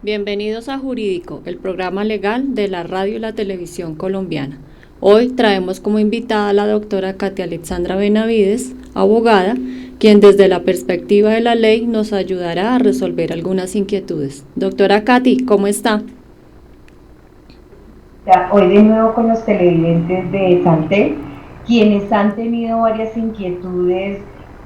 Bienvenidos a Jurídico, el programa legal de la radio y la televisión colombiana. Hoy traemos como invitada a la doctora Katy Alexandra Benavides, abogada, quien desde la perspectiva de la ley nos ayudará a resolver algunas inquietudes. Doctora Katy, ¿cómo está? Hoy de nuevo con los televidentes de Santel, quienes han tenido varias inquietudes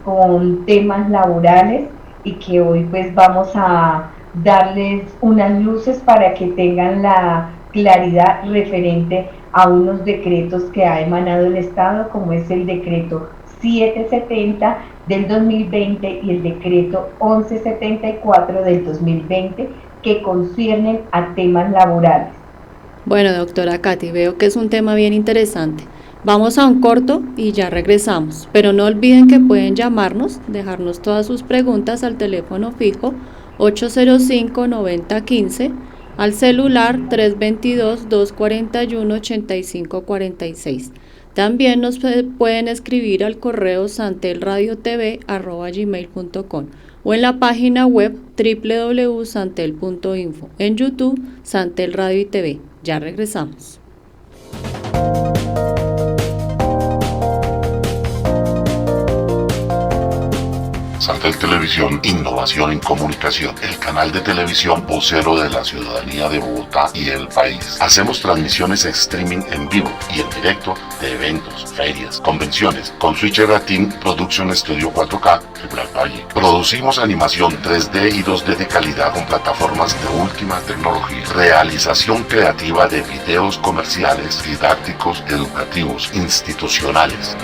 con temas laborales y que hoy pues vamos a darles unas luces para que tengan la claridad referente a unos decretos que ha emanado el Estado, como es el decreto 770 del 2020 y el decreto 1174 del 2020, que conciernen a temas laborales. Bueno, doctora Katy, veo que es un tema bien interesante. Vamos a un corto y ya regresamos, pero no olviden que pueden llamarnos, dejarnos todas sus preguntas al teléfono fijo 805-9015, al celular 322-241-8546. También nos pueden escribir al correo santelradiotv@gmail.com o en la página web www.santel.info, en YouTube Santel Radio y TV. Ya regresamos. Santel Televisión, innovación en comunicación, el canal de televisión vocero de la ciudadanía de Bogotá y el país. Hacemos transmisiones streaming en vivo y en directo de eventos, ferias, convenciones, con Switcher Team Production Studio 4K, Fibra Valle. Producimos animación 3D y 2D de calidad con plataformas de última tecnología. Realización creativa de videos comerciales, didácticos, educativos, institucionales.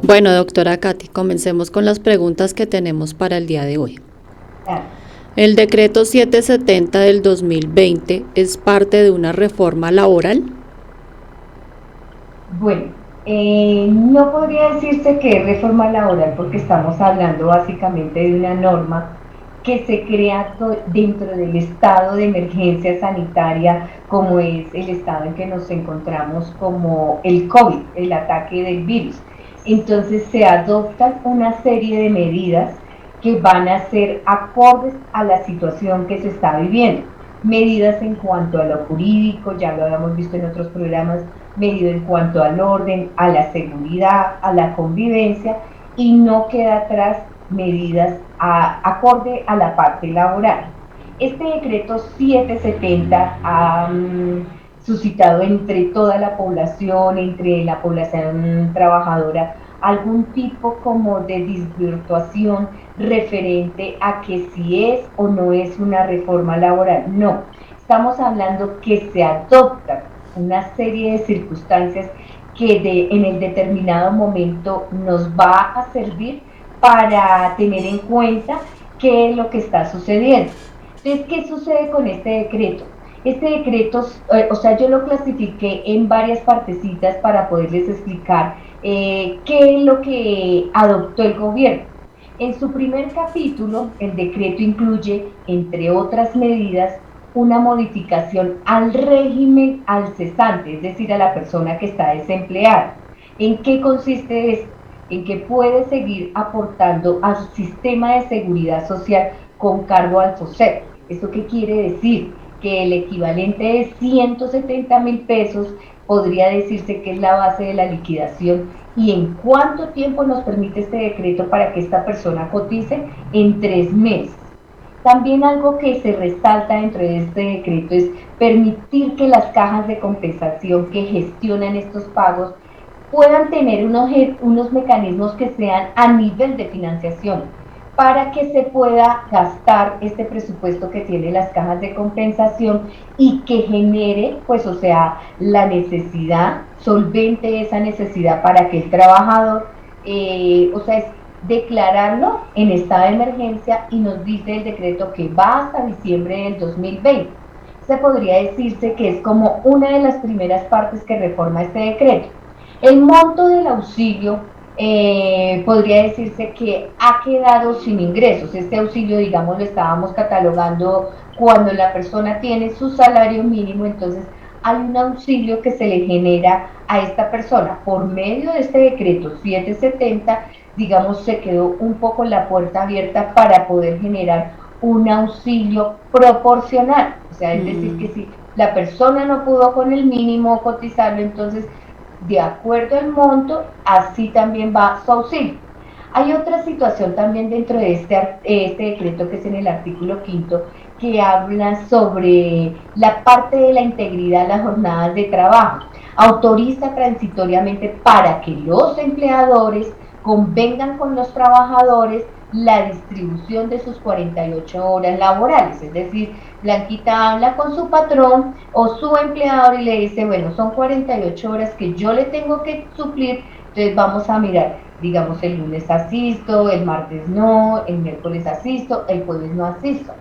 Bueno, doctora Katy, comencemos con las preguntas que tenemos para el día de hoy. ¿El decreto 770 del 2020 es parte de una reforma laboral? Bueno, no podría decirse que es reforma laboral porque estamos hablando básicamente de una norma que se crea dentro del estado de emergencia sanitaria, como es el estado en que nos encontramos, como el COVID, el ataque del virus. Entonces se adoptan una serie de medidas que van a ser acordes a la situación que se está viviendo. Medidas en cuanto a lo jurídico, ya lo habíamos visto en otros programas, medidas en cuanto al orden, a la seguridad, a la convivencia, y no queda atrás medidas acorde a la parte laboral. Este decreto 770 ha suscitado entre toda la población, entre la población trabajadora, algún tipo como de desvirtuación referente a que si es o no es una reforma laboral. No, estamos hablando que se adoptan una serie de circunstancias que en el determinado momento nos va a servir para tener en cuenta qué es lo que está sucediendo. Entonces, ¿qué sucede con este decreto? Este decreto, yo lo clasifiqué en varias partecitas para poderles explicar qué es lo que adoptó el gobierno. En su primer capítulo, el decreto incluye, entre otras medidas, una modificación al régimen al cesante, es decir, a la persona que está desempleada. ¿En qué consiste esto? En que puede seguir aportando al sistema de seguridad social con cargo al FOSEP. ¿Esto qué quiere decir? Que el equivalente de 170,000 pesos podría decirse que es la base de la liquidación. ¿Y en cuánto tiempo nos permite este decreto para que esta persona cotice? En 3 meses. También algo que se resalta dentro de este decreto es permitir que las cajas de compensación que gestionan estos pagos puedan tener unos mecanismos que sean a nivel de financiación, para que se pueda gastar este presupuesto que tienen las cajas de compensación y que genere, la necesidad, solvente esa necesidad para que el trabajador o sea, es declararlo en estado de emergencia y nos dice el decreto que va hasta diciembre del 2020. Se podría decirse que es como una de las primeras partes que reforma este decreto. El monto del auxilio podría decirse que ha quedado sin ingresos. Este auxilio, digamos, lo estábamos catalogando cuando la persona tiene su salario mínimo, entonces hay un auxilio que se le genera a esta persona por medio de este decreto 770, digamos, se quedó un poco la puerta abierta para poder generar un auxilio proporcional, o sea, es decir, que si la persona no pudo con el mínimo cotizarlo, entonces, de acuerdo al monto, así también va su auxilio. Hay otra situación también dentro de este decreto que es en el artículo quinto, que habla sobre la parte de la integridad de las jornadas de trabajo. Autoriza transitoriamente para que los empleadores convengan con los trabajadores la distribución de sus 48 horas laborales, es decir, Blanquita habla con su patrón o su empleador y le dice, bueno, son 48 horas que yo le tengo que suplir, entonces vamos a mirar, digamos, el lunes asisto, el martes no, el miércoles asisto, el jueves no asisto,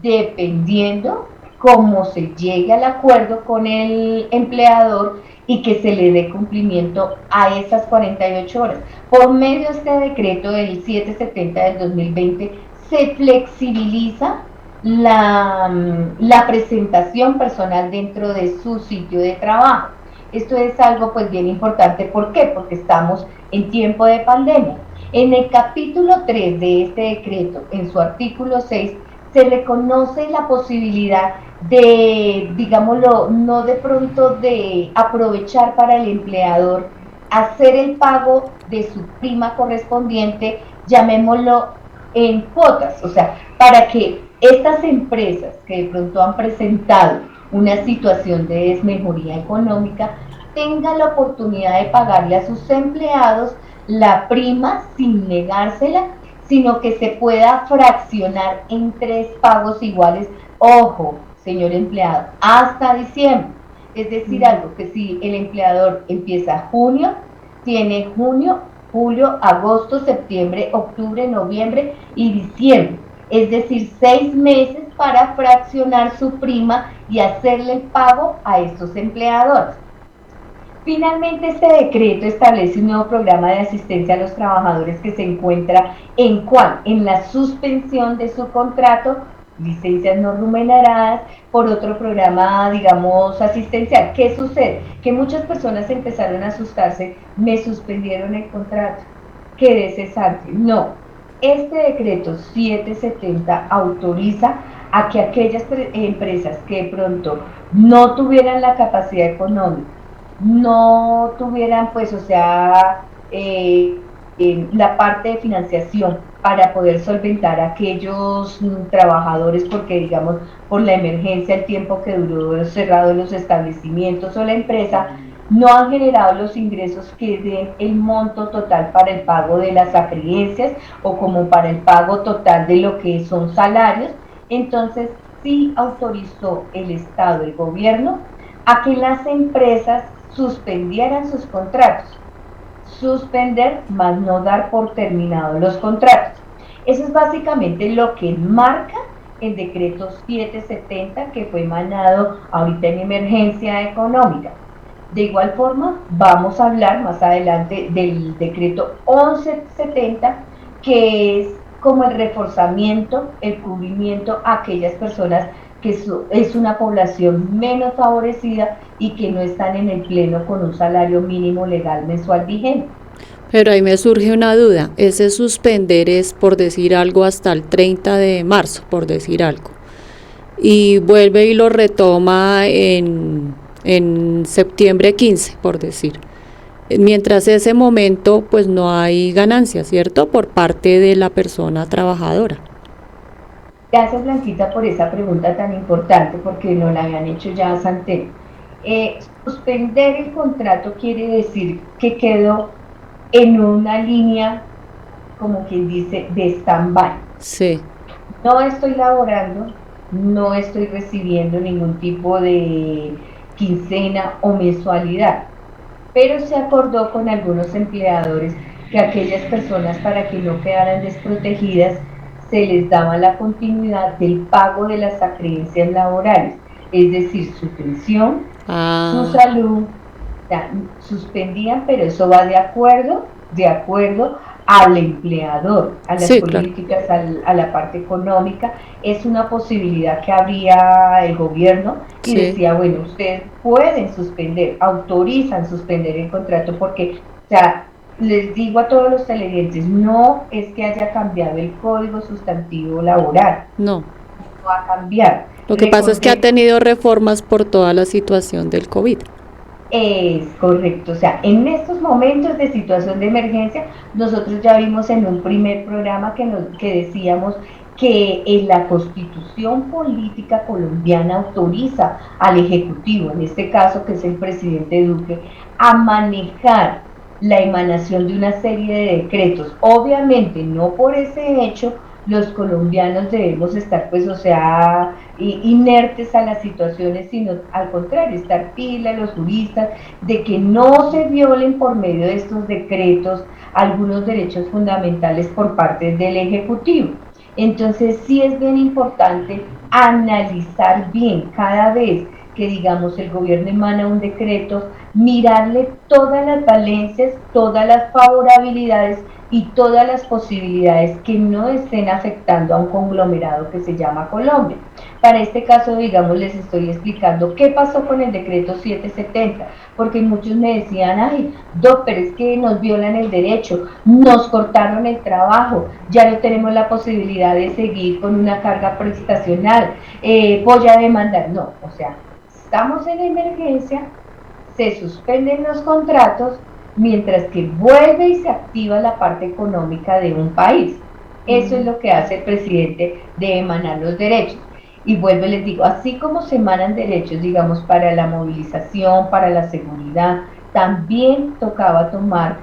dependiendo cómo se llegue al acuerdo con el empleador y que se le dé cumplimiento a esas 48 horas. Por medio de este decreto del 770 del 2020 se flexibiliza la presentación personal dentro de su sitio de trabajo. Esto es algo pues bien importante, ¿por qué? Porque estamos en tiempo de pandemia. En el capítulo 3 de este decreto, en su artículo 6, se reconoce la posibilidad de, digámoslo, no de pronto de aprovechar para el empleador hacer el pago de su prima correspondiente, llamémoslo en cuotas, o sea, para que estas empresas que de pronto han presentado una situación de desmejoría económica tengan la oportunidad de pagarle a sus empleados la prima sin negársela, sino que se pueda fraccionar en 3 pagos iguales, ojo, señor empleado, hasta diciembre. Es decir, algo que si el empleador empieza junio, tiene junio, julio, agosto, septiembre, octubre, noviembre y diciembre. Es decir, 6 meses para fraccionar su prima y hacerle el pago a estos empleadores. Finalmente, este decreto establece un nuevo programa de asistencia a los trabajadores que se encuentra en cuál, en la suspensión de su contrato, licencias no remuneradas, por otro programa, digamos, asistencial. ¿Qué sucede? Que muchas personas empezaron a asustarse, me suspendieron el contrato, quedé cesante. No, este decreto 770 autoriza a que aquellas empresas que de pronto no tuvieran la capacidad económica, no tuvieran, pues, o sea, la parte de financiación para poder solventar a aquellos trabajadores, porque digamos, por la emergencia, el tiempo que duró cerrado los establecimientos o la empresa, no han generado los ingresos que den el monto total para el pago de las acreencias o como para el pago total de lo que son salarios, entonces sí autorizó el Estado, el gobierno, a que las empresas suspendieran sus contratos. Suspender más no dar por terminados los contratos. Eso es básicamente lo que marca el decreto 770 que fue emanado ahorita en emergencia económica. De igual forma, vamos a hablar más adelante del decreto 1170, que es como el reforzamiento, el cubrimiento a aquellas personas que es una población menos favorecida y que no están en el pleno con un salario mínimo legal mensual vigente. Pero ahí me surge una duda, ese suspender es por decir algo hasta el 30 de marzo, por decir algo, y vuelve y lo retoma en septiembre 15, por decir. Mientras ese momento, pues no hay ganancia, ¿cierto? Por parte de la persona trabajadora. Gracias, Blanquita, por esa pregunta tan importante, porque no la habían hecho ya Santé. Suspender el contrato quiere decir que quedó en una línea, como quien dice, de stand-by. Sí. No estoy laborando, no estoy recibiendo ningún tipo de quincena o mensualidad, pero se acordó con algunos empleadores que a aquellas personas, para que no quedaran desprotegidas, se les daba la continuidad del pago de las acreencias laborales, es decir, su pensión, su salud, suspendían, pero eso va de acuerdo al empleador, a las políticas, claro, a la parte económica. Es una posibilidad que abría el gobierno y decía, bueno, ustedes pueden suspender, autorizan suspender el contrato porque, o sea, les digo a todos los televidentes, no es que haya cambiado el código sustantivo laboral. No va a cambiar. Lo que pasa es que ha tenido reformas por toda la situación del COVID. Es correcto, o sea, en estos momentos de situación de emergencia, nosotros ya vimos en un primer programa que decíamos que en la Constitución Política Colombiana autoriza al Ejecutivo, en este caso que es el presidente Duque, a manejar la emanación de una serie de decretos. Obviamente, no por ese hecho los colombianos debemos estar, pues, o sea, inertes a las situaciones, sino al contrario, estar pila los juristas de que no se violen por medio de estos decretos algunos derechos fundamentales por parte del Ejecutivo. Entonces, sí es bien importante analizar bien cada vez que, digamos, el gobierno emana un decreto, mirarle todas las valencias, todas las favorabilidades y todas las posibilidades que no estén afectando a un conglomerado que se llama Colombia. Para este caso, digamos, les estoy explicando qué pasó con el decreto 770, porque muchos me decían, ay, doc, pero es que nos violan el derecho, nos cortaron el trabajo, ya no tenemos la posibilidad de seguir con una carga prestacional, voy a demandar. No, o sea, estamos en emergencia, se suspenden los contratos, mientras que vuelve y se activa la parte económica de un país. Eso es lo que hace el presidente de emanar los derechos. Y vuelvo y les digo, así como se emanan derechos, digamos, para la movilización, para la seguridad, también tocaba tomar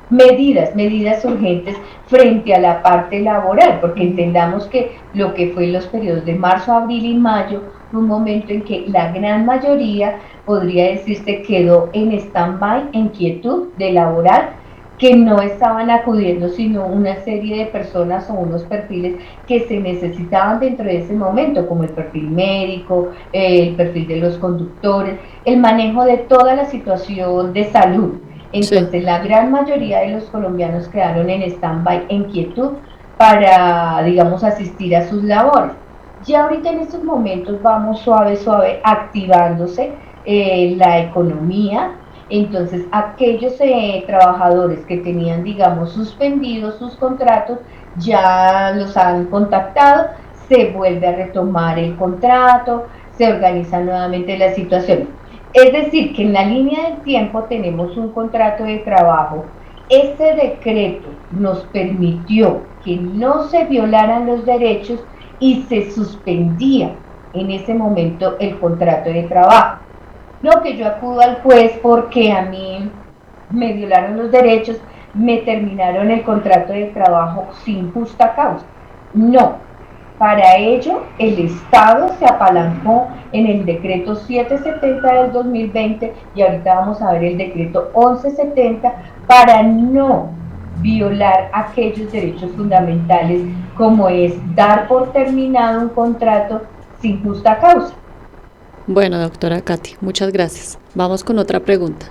medidas urgentes frente a la parte laboral, porque entendamos que lo que fue en los periodos de marzo, abril y mayo, fue un momento en que la gran mayoría, podría decirse, quedó en stand-by, en quietud de laboral, que no estaban acudiendo sino una serie de personas o unos perfiles que se necesitaban dentro de ese momento, como el perfil médico, el perfil de los conductores, el manejo de toda la situación de salud. Entonces, la gran mayoría de los colombianos quedaron en stand-by, en quietud, para, digamos, asistir a sus labores. Ya ahorita en estos momentos vamos suave, activándose la economía. Entonces, aquellos trabajadores que tenían, digamos, suspendidos sus contratos, ya los han contactado, se vuelve a retomar el contrato, se organiza nuevamente la situación. Es decir, que en la línea del tiempo tenemos un contrato de trabajo. Este decreto nos permitió que no se violaran los derechos y se suspendía en ese momento el contrato de trabajo. No, que yo acudo al juez porque a mí me violaron los derechos, me terminaron el contrato de trabajo sin justa causa. No, para ello el Estado se apalancó en el decreto 770 del 2020 y ahorita vamos a ver el decreto 1170 para no violar aquellos derechos fundamentales como es dar por terminado un contrato sin justa causa. Bueno, doctora Katy, muchas gracias. Vamos con otra pregunta.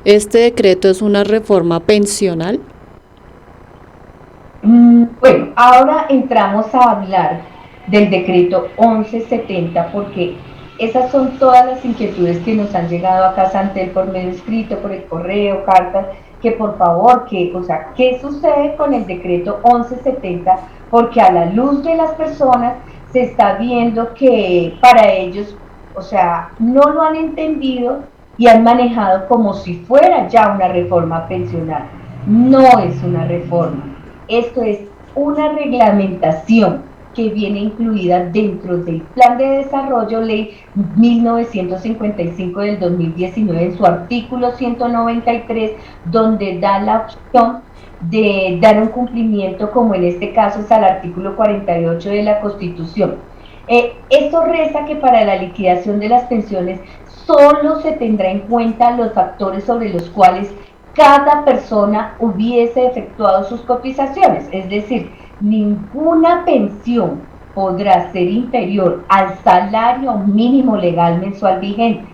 ¿Este decreto es una reforma pensional? Bueno, ahora entramos a hablar del decreto 1170 porque esas son todas las inquietudes que nos han llegado acá a Santel por medio escrito, por el correo, cartas, que por favor, ¿qué sucede con el decreto 1170? Porque a la luz de las personas se está viendo que para ellos, o sea, no lo han entendido y han manejado como si fuera ya una reforma pensional. No es una reforma, esto es una reglamentación que viene incluida dentro del Plan de Desarrollo Ley 1955 del 2019 en su artículo 193, donde da la opción de dar un cumplimiento, como en este caso es al artículo 48 de la Constitución. Esto reza que para la liquidación de las pensiones solo se tendrá en cuenta los factores sobre los cuales cada persona hubiese efectuado sus cotizaciones, es decir, ninguna pensión podrá ser inferior al salario mínimo legal mensual vigente.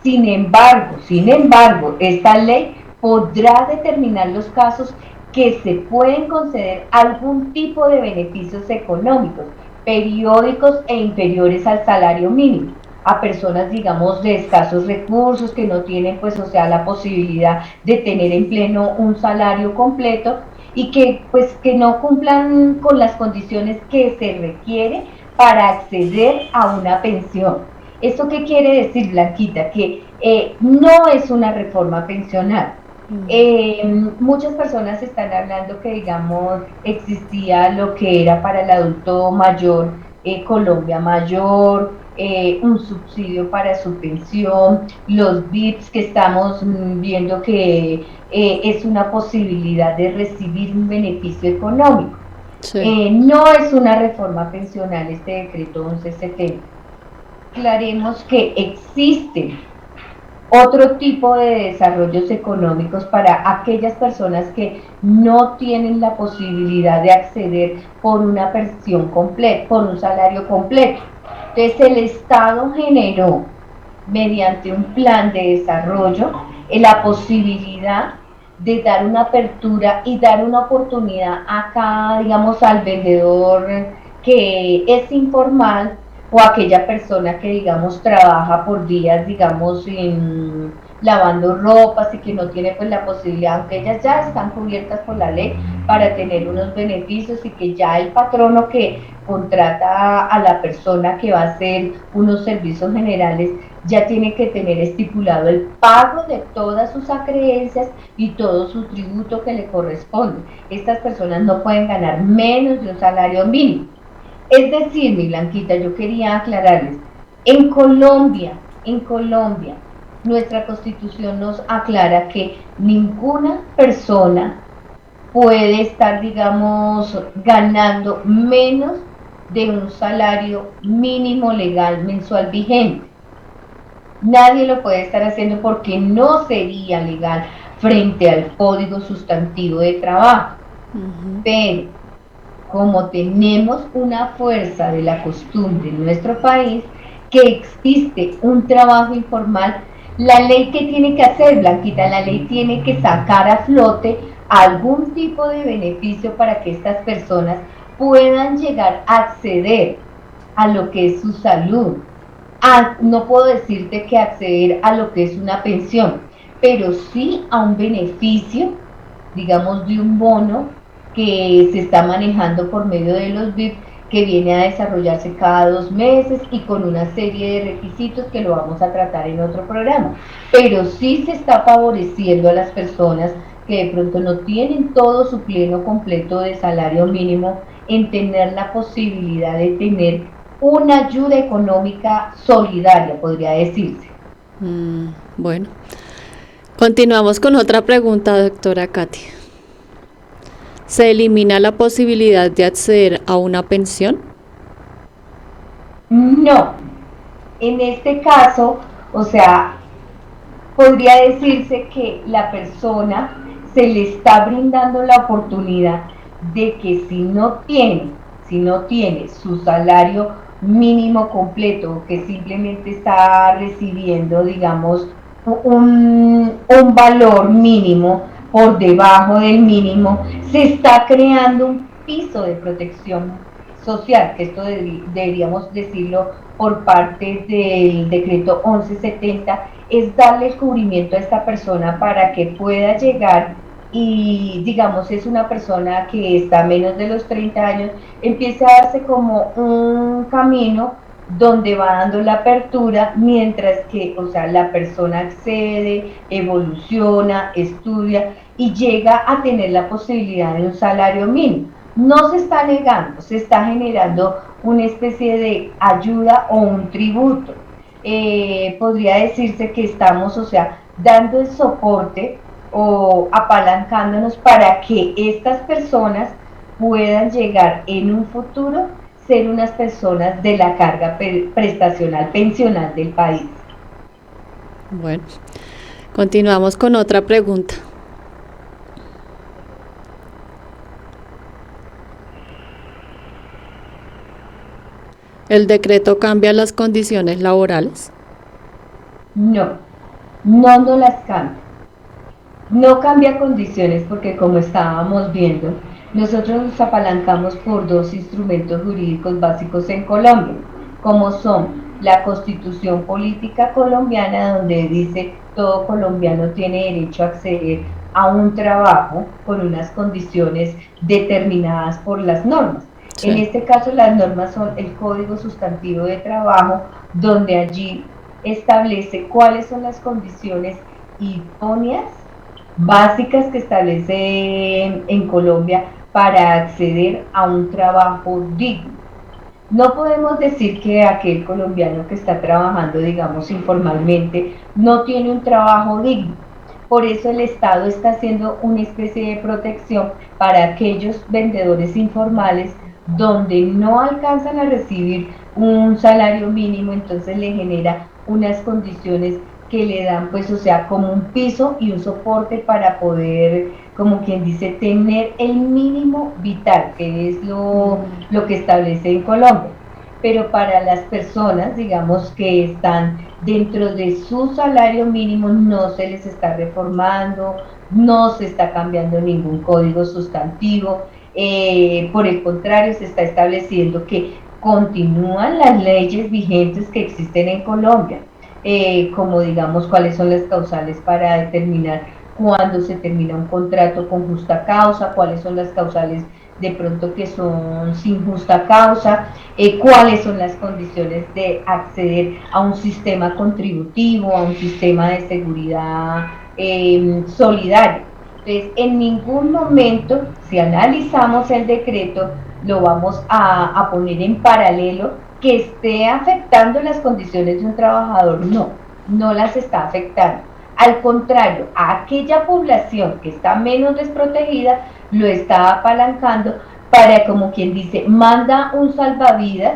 Sin embargo, esta ley podrá determinar los casos que se pueden conceder algún tipo de beneficios económicos, periódicos e inferiores al salario mínimo a personas, digamos, de escasos recursos, que no tienen, pues, o sea, la posibilidad de tener en pleno un salario completo y que, pues, que no cumplan con las condiciones que se requiere para acceder a una pensión. ¿Esto qué quiere decir, Blanquita? Que no es una reforma pensional. Muchas personas están hablando que, digamos, existía lo que era para el adulto mayor, Colombia Mayor, un subsidio para su pensión, los BIPs que estamos viendo que es una posibilidad de recibir un beneficio económico. Sí. No es una reforma pensional este decreto 1170. Aclaremos que existen otro tipo de desarrollos económicos para aquellas personas que no tienen la posibilidad de acceder por una pensión completa, por un salario completo. Entonces el Estado generó, mediante un plan de desarrollo, la posibilidad de dar una apertura y dar una oportunidad acá, digamos, al vendedor que es informal, o aquella persona que, digamos, trabaja por días, digamos, lavando ropas y que no tiene, pues, la posibilidad, aunque ellas ya están cubiertas por la ley para tener unos beneficios, y que ya el patrono que contrata a la persona que va a hacer unos servicios generales ya tiene que tener estipulado el pago de todas sus acreencias y todo su tributo que le corresponde. Estas personas no pueden ganar menos de un salario mínimo. Es decir, mi Blanquita, yo quería aclararles, en Colombia, nuestra Constitución nos aclara que ninguna persona puede estar, digamos, ganando menos de un salario mínimo legal mensual vigente. Nadie lo puede estar haciendo porque no sería legal frente al Código Sustantivo de Trabajo. Pero como tenemos una fuerza de la costumbre en nuestro país, que existe un trabajo informal, la ley, ¿qué tiene que hacer, Blanquita? La ley tiene que sacar a flote algún tipo de beneficio para que estas personas puedan llegar a acceder a lo que es su salud. No puedo decirte que acceder a lo que es una pensión, pero sí a un beneficio, digamos, de un bono que se está manejando por medio de los BIP, que viene a desarrollarse cada 2 meses y con una serie de requisitos que lo vamos a tratar en otro programa. Pero sí se está favoreciendo a las personas que de pronto no tienen todo su pleno completo de salario mínimo, en tener la posibilidad de tener una ayuda económica solidaria, podría decirse. Bueno, continuamos con otra pregunta, doctora Katy. ¿Se elimina la posibilidad de acceder a una pensión? No. En este caso, o sea, podría decirse que la persona se le está brindando la oportunidad de que si no tiene su salario mínimo completo, que simplemente está recibiendo, digamos, un valor mínimo por debajo del mínimo, se está creando un piso de protección social, que esto deberíamos decirlo por parte del decreto 1170, es darle el cubrimiento a esta persona para que pueda llegar y, digamos, es una persona que está a menos de los 30 años, empieza a darse como un camino donde va dando la apertura, mientras que, o sea, la persona accede, evoluciona, estudia y llega a tener la posibilidad de un salario mínimo. No se está negando, se está generando una especie de ayuda o un tributo. Podría decirse que estamos, o sea, dando el soporte o apalancándonos para que estas personas puedan llegar en un futuro ser unas personas de la carga prestacional pensional del país. Bueno, continuamos con otra pregunta. ¿El decreto cambia las condiciones laborales? No, no las cambia. No cambia condiciones porque como estábamos viendo, nosotros nos apalancamos por dos instrumentos jurídicos básicos en Colombia, como son la Constitución Política Colombiana, donde dice todo colombiano tiene derecho a acceder a un trabajo con unas condiciones determinadas por las normas. Sí. En este caso las normas son el Código Sustantivo de Trabajo, donde allí establece cuáles son las condiciones idóneas básicas que establece en Colombia para acceder a un trabajo digno. No podemos decir que aquel colombiano que está trabajando, digamos, informalmente, no tiene un trabajo digno. Por eso el Estado está haciendo una especie de protección para aquellos vendedores informales donde no alcanzan a recibir un salario mínimo, entonces le genera unas condiciones que le dan, pues, o sea, como un piso y un soporte para poder, como quien dice, tener el mínimo vital, que es lo que establece en Colombia. Pero para las personas, digamos, que están dentro de su salario mínimo, no se les está reformando, no se está cambiando ningún código sustantivo, por el contrario, se está estableciendo que continúan las leyes vigentes que existen en Colombia. Como digamos cuáles son las causales para determinar cuándo se termina un contrato con justa causa, cuáles son las causales de pronto que son sin justa causa, cuáles son las condiciones de acceder a un sistema contributivo, a un sistema de seguridad solidario. Entonces, en ningún momento, si analizamos el decreto, lo vamos a poner en paralelo que esté afectando las condiciones de un trabajador. No las está afectando. Al contrario, a aquella población que está menos desprotegida, lo está apalancando para, como quien dice, manda un salvavidas,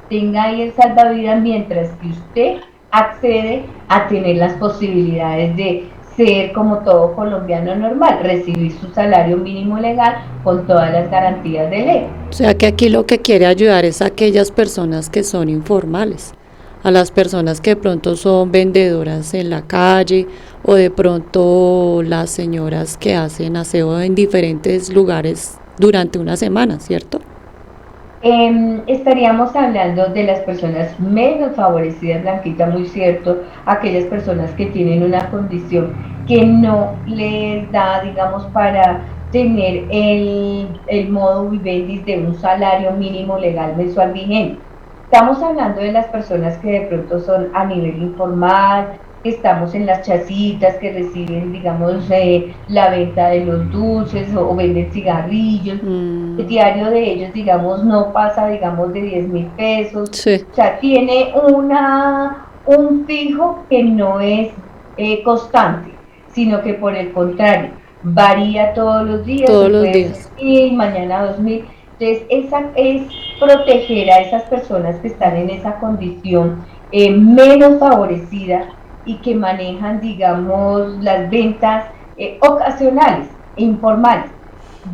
tenga ahí el salvavidas mientras que usted accede a tener las posibilidades de ser como todo colombiano normal, recibir su salario mínimo legal con todas las garantías de ley. O sea que aquí lo que quiere ayudar es a aquellas personas que son informales, a las personas que de pronto son vendedoras en la calle o de pronto las señoras que hacen aseo en diferentes lugares durante una semana, ¿cierto? Estaríamos hablando de las personas menos favorecidas, Blanquita, muy cierto, aquellas personas que tienen una condición que no les da, digamos, para tener el modo vivendi de un salario mínimo legal mensual vigente. Estamos hablando de las personas que de pronto son a nivel informal, que estamos en las chacitas, que reciben, digamos, la venta de los dulces o venden cigarrillos. El diario de ellos, digamos, no pasa, digamos, de 10.000 pesos. Sí. O sea, tiene un fijo que no es constante, sino que por el contrario, varía todos los días. Todos los días. 1.000, mañana 2.000. Entonces, esa es proteger a esas personas que están en esa condición menos favorecida y que manejan, digamos, las ventas ocasionales e informales.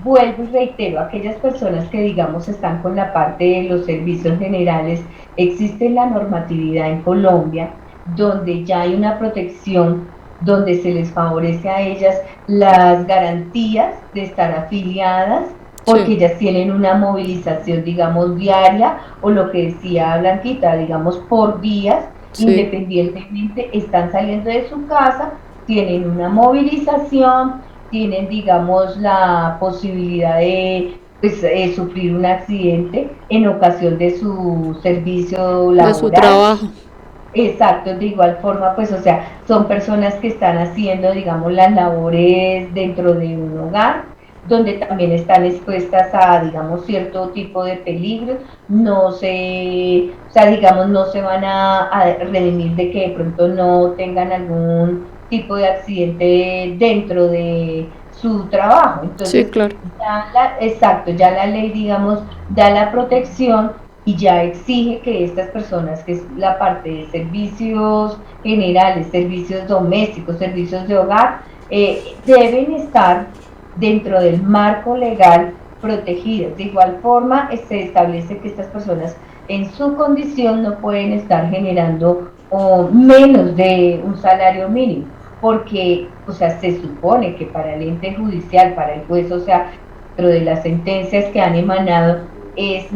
Vuelvo y reitero, aquellas personas que, digamos, están con la parte de los servicios generales, existe la normatividad en Colombia donde ya hay una protección, donde se les favorece a ellas las garantías de estar afiliadas, porque sí, ellas tienen una movilización, digamos, diaria, o lo que decía Blanquita, digamos, por días, sí, independientemente, están saliendo de su casa, tienen una movilización, tienen, digamos, la posibilidad de pues, sufrir un accidente en ocasión de su servicio laboral. De su trabajo. Exacto, de igual forma, pues, o sea, son personas que están haciendo, digamos, las labores dentro de un hogar, donde también están expuestas a, digamos, cierto tipo de peligros, no se, o sea, digamos, no se van a redimir de que de pronto no tengan algún tipo de accidente dentro de su trabajo. Entonces, sí, claro. Ya la ley, digamos, da la protección y ya exige que estas personas, que es la parte de servicios generales, servicios domésticos, servicios de hogar, deben estar dentro del marco legal protegidas. De igual forma, se establece que estas personas en su condición no pueden estar generando menos de un salario mínimo, porque, o sea, se supone que para el ente judicial, para el juez, o sea, dentro de las sentencias que han emanado, es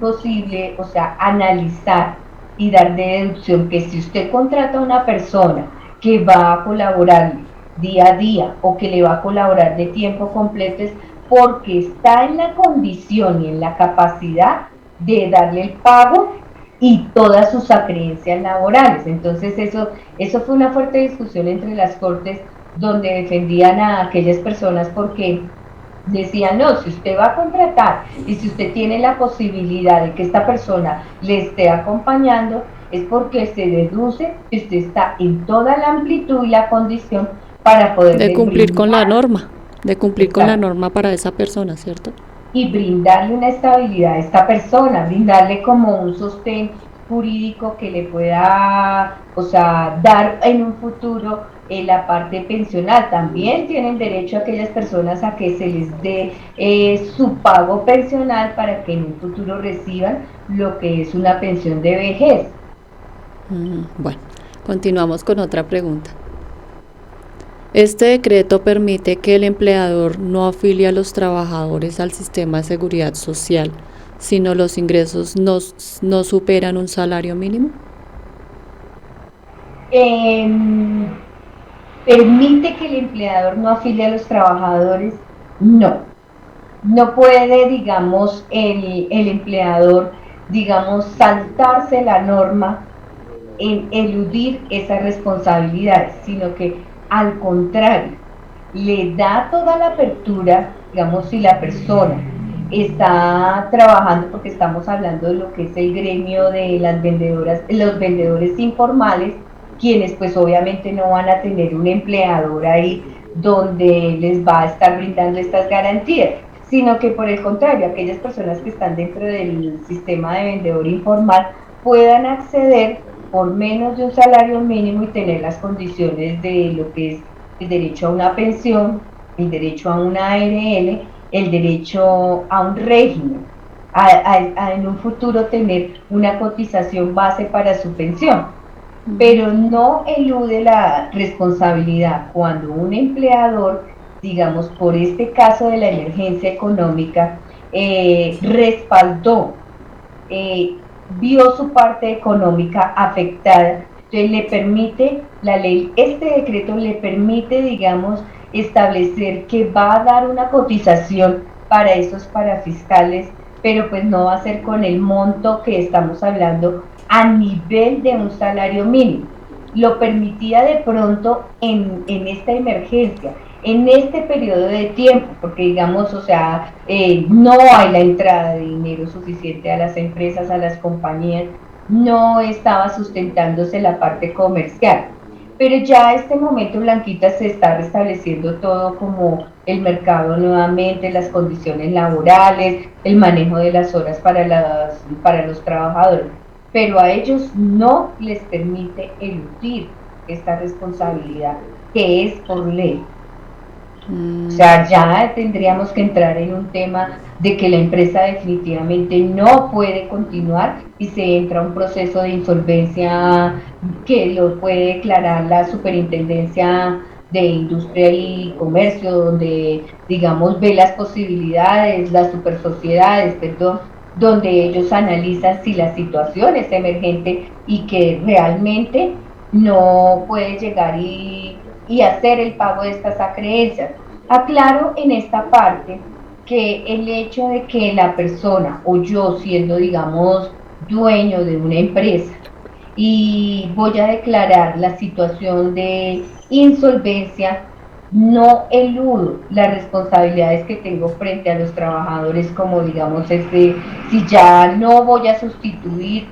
posible, o sea, analizar y dar de deducción que si usted contrata a una persona que va a colaborar día a día o que le va a colaborar de tiempo completo, es porque está en la condición y en la capacidad de darle el pago y todas sus acreencias laborales. Entonces eso fue una fuerte discusión entre las cortes, donde defendían a aquellas personas porque decían, no, si usted va a contratar y si usted tiene la posibilidad de que esta persona le esté acompañando, es porque se deduce que usted está en toda la amplitud y la condición para poder de cumplir con la norma, de cumplir con la norma para esa persona, ¿cierto? Y brindarle una estabilidad a esta persona, brindarle como un sostén jurídico que le pueda, o sea, dar en un futuro la parte pensional. También tienen derecho a aquellas personas a que se les dé su pago pensional para que en un futuro reciban lo que es una pensión de vejez. Bueno, continuamos con otra pregunta. Este decreto permite que el empleador no afilie a los trabajadores al sistema de seguridad social, sino los ingresos no superan un salario mínimo. ¿Permite que el empleador no afilie a los trabajadores? No puede, digamos, el empleador, digamos, saltarse la norma en eludir esas responsabilidades, sino que al contrario, le da toda la apertura, digamos, si la persona está trabajando, porque estamos hablando de lo que es el gremio de las vendedoras, los vendedores informales, quienes pues obviamente no van a tener un empleador ahí donde les va a estar brindando estas garantías, sino que por el contrario, aquellas personas que están dentro del sistema de vendedor informal puedan acceder por menos de un salario mínimo y tener las condiciones de lo que es el derecho a una pensión, el derecho a una ARL, el derecho a un régimen, a en un futuro tener una cotización base para su pensión. Pero no elude la responsabilidad cuando un empleador, digamos, por este caso de la emergencia económica, respaldó, vio su parte económica afectada. Entonces le permite, la ley, este decreto le permite, digamos, establecer que va a dar una cotización para esos parafiscales, pero pues no va a ser con el monto que estamos hablando a nivel de un salario mínimo. Lo permitía de pronto en esta emergencia, en este periodo de tiempo, porque digamos, o sea, no hay la entrada de dinero suficiente a las empresas, a las compañías, no estaba sustentándose la parte comercial. Pero ya a este momento, Blanquita, se está restableciendo todo como el mercado nuevamente, las condiciones laborales, el manejo de las horas para los trabajadores. Pero a ellos no les permite eludir esta responsabilidad, que es por ley. O sea, ya tendríamos que entrar en un tema de que la empresa definitivamente no puede continuar y se entra a un proceso de insolvencia que lo puede declarar la Superintendencia de Industria y Comercio, donde, digamos, ve las posibilidades, las supersociedades, perdón, donde ellos analizan si la situación es emergente y que realmente no puede llegar y hacer el pago de estas acreencias. Aclaro en esta parte que el hecho de que la persona o yo siendo, digamos, dueño de una empresa y voy a declarar la situación de insolvencia, no eludo las responsabilidades que tengo frente a los trabajadores, como digamos, si ya no voy a sustituir,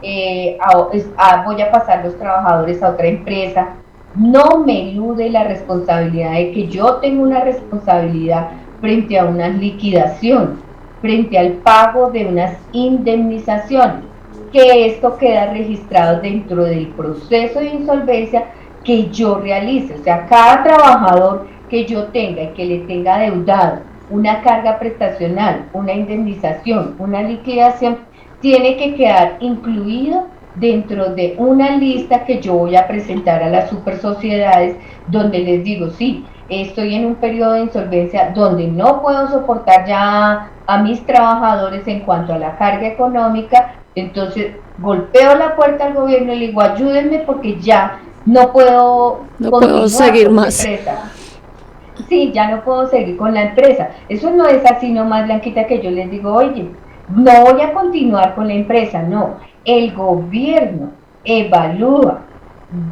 voy a pasar los trabajadores a otra empresa, no me elude la responsabilidad de que yo tengo una responsabilidad frente a una liquidación. frente al pago de unas indemnizaciones, que esto queda registrado dentro del proceso de insolvencia que yo realice. O sea, cada trabajador que yo tenga y que le tenga deudado una carga prestacional, una indemnización, una liquidación, tiene que quedar incluido dentro de una lista que yo voy a presentar a las super sociedades, donde les digo, sí, estoy en un periodo de insolvencia donde no puedo soportar ya a mis trabajadores en cuanto a la carga económica, entonces golpeo la puerta al gobierno y le digo, ayúdenme porque ya no puedo seguir más. Empresa. Sí, ya no puedo seguir con la empresa. Eso no es así nomás, Blanquita, que yo les digo, oye, no voy a continuar con la empresa, no. El gobierno evalúa,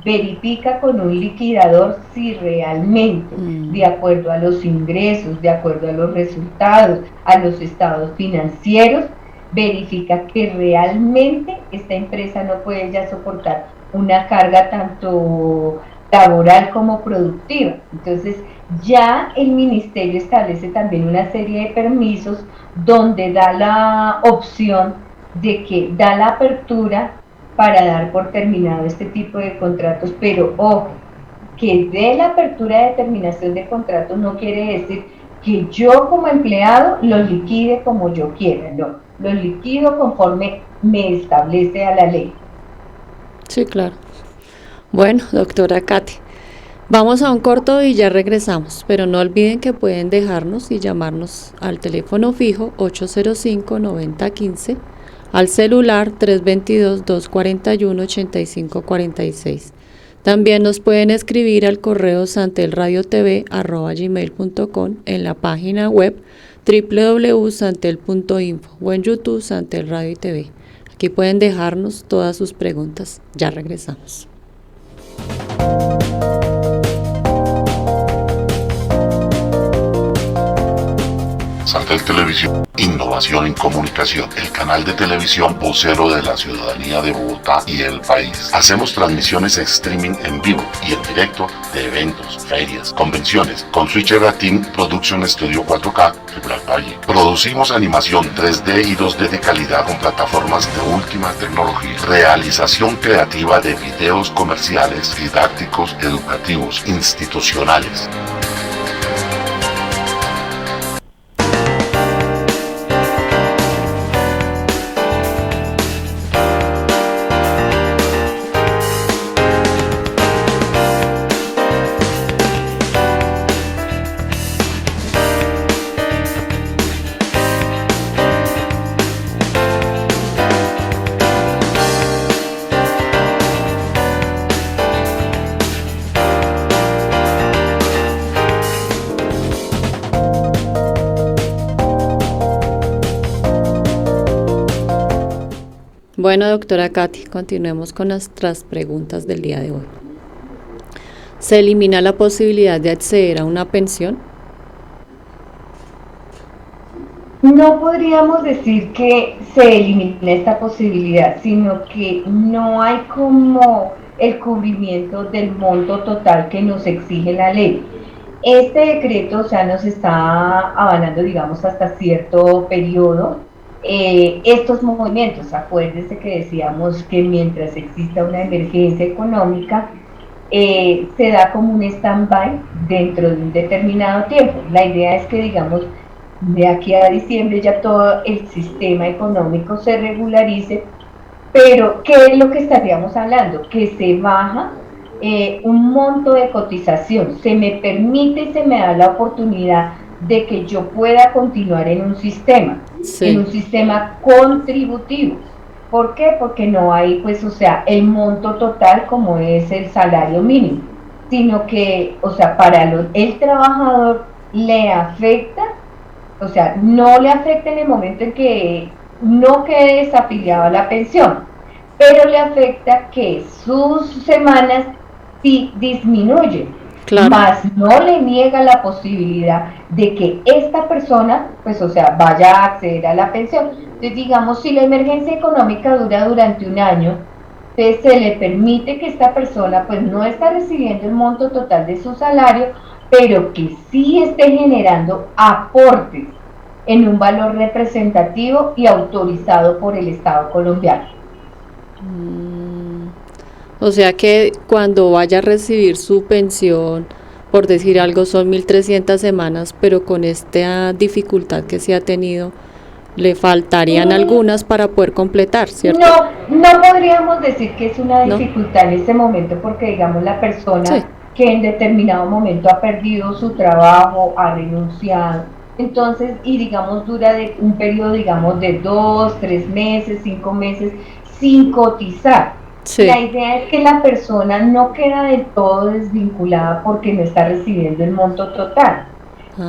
verifica con un liquidador si realmente, de acuerdo a los ingresos, de acuerdo a los resultados, a los estados financieros, verifica que realmente esta empresa no puede ya soportar una carga tanto laboral como productiva. Entonces, ya el ministerio establece también una serie de permisos donde da la opción de que da la apertura para dar por terminado este tipo de contratos, pero ojo, que dé la apertura de terminación de contratos no quiere decir que yo como empleado los liquide como yo quiera, no, los liquido conforme me establece a la ley. Sí, claro. Bueno, doctora Katy, vamos a un corto y ya regresamos, pero no olviden que pueden dejarnos y llamarnos al teléfono fijo 805-9015, al celular 322-241-8546. También nos pueden escribir al correo santelradiotv@gmail.com, en la página web www.santel.info o en YouTube Santel Radio y TV. Aquí pueden dejarnos todas sus preguntas. Ya regresamos. Santel Televisión, innovación en comunicación, el canal de televisión vocero de la ciudadanía de Bogotá y el país. Hacemos transmisiones streaming en vivo y en directo de eventos, ferias, convenciones, con Switcher Team Production Studio 4K de Black Valle. Producimos animación 3D y 2D de calidad con plataformas de última tecnología. Realización creativa de videos comerciales, didácticos, educativos, institucionales. Bueno, doctora Katy, continuemos con nuestras preguntas del día de hoy. ¿Se elimina la posibilidad de acceder a una pensión? No podríamos decir que se elimina esta posibilidad, sino que no hay como el cubrimiento del monto total que nos exige la ley. Este decreto, o sea, nos está avalando, digamos, hasta cierto periodo estos movimientos. Acuérdense que decíamos que mientras exista una emergencia económica, se da como un stand-by dentro de un determinado tiempo. La idea es que, digamos, de aquí a diciembre ya todo el sistema económico se regularice, pero ¿qué es lo que estaríamos hablando? Que se baja un monto de cotización, se me permite y se me da la oportunidad de que yo pueda continuar en un sistema, en un sistema contributivo. ¿Por qué? Porque no hay, pues, o sea, el monto total como es el salario mínimo, sino que, o sea, para el trabajador le afecta, o sea, no le afecta en el momento en que no quede desafiliado a la pensión, pero le afecta que sus semanas sí disminuyen. Claro. Más no le niega la posibilidad de que esta persona, pues, o sea, vaya a acceder a la pensión. Entonces, digamos, si la emergencia económica dura durante un año, entonces se le permite que esta persona, pues, no está recibiendo el monto total de su salario, pero que sí esté generando aportes en un valor representativo y autorizado por el Estado colombiano. O sea que cuando vaya a recibir su pensión, por decir algo, son 1.300 semanas, pero con esta dificultad que se ha tenido, le faltarían algunas para poder completar, ¿cierto? No podríamos decir que es una ¿No? dificultad en este momento porque, digamos, la persona Sí. que en determinado momento ha perdido su trabajo, ha renunciado, entonces, y digamos, dura de un periodo, digamos, de 2, 3 meses, 5 meses, sin cotizar. La Sí. idea es que la persona no queda del todo desvinculada porque no está recibiendo el monto total.